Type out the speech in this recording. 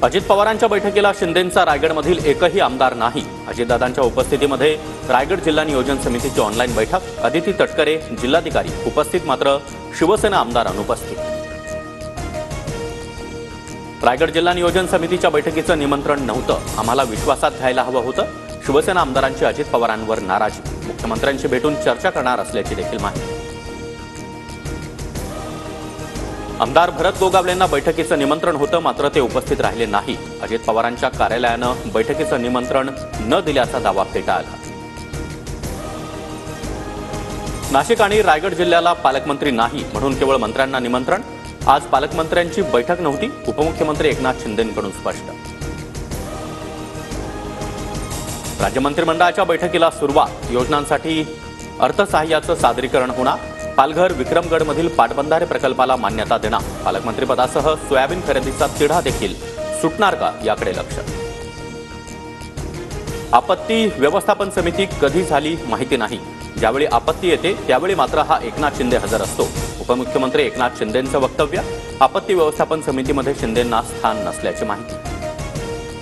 अजित पवारांच्या बैठकीला शिंदेंचा रायगडमधील एकही आमदार नाही। अजितदादांच्या उपस्थितीमध्ये रायगड जिल्हा नियोजन समितीची ऑनलाईन बैठक। अदिती तटकरे जिल्हाधिकारी उपस्थित, मात्र शिवसेना आमदार अनुपस्थित। रायगड जिल्हा नियोजन समितीच्या बैठकीचं निमंत्रण नव्हतं, आम्हाला विश्वासात घ्यायला हवं होतं। शिवसेना आमदारांची अजित पवारांवर नाराजी, मुख्यमंत्र्यांशी भेटून चर्चा करणार असल्याची देखील माहिती। आमदार भरत गोगावलेंना बैठकीचं निमंत्रण होतं, मात्र ते उपस्थित राहिले नाही। अजित पवारांच्या कार्यालयानं बैठकीचं निमंत्रण न दिल्याचा दावा फेटाळला। नाशिक आणि रायगड जिल्ह्याला पालकमंत्री नाही म्हणून केवळ मंत्र्यांना निमंत्रण। आज पालकमंत्र्यांची बैठक नव्हती, उपमुख्यमंत्री एकनाथ शिंदेंकडून स्पष्ट। राज्य मंत्रिमंडळाच्या बैठकीला सुरुवात, योजनांसाठी अर्थसहाय्याचं सादरीकरण होणार। पालघर विक्रमगडमधील पाटबंधारे प्रकल्पाला मान्यता देणार। पालकमंत्रीपदासह सोयाबीन खरेदीचा तिढा देखील सुटणार का, याकडे लक्ष। आपत्ती व्यवस्थापन समिती कधी झाली माहिती नाही, ज्यावेळी आपत्ती येते त्यावेळी मात्र हा एकनाथ शिंदे हजर असतो। उपमुख्यमंत्री एकनाथ शिंदेंचं वक्तव्य, आपत्ती व्यवस्थापन समितीमध्ये शिंदेंना स्थान नसल्याची माहिती।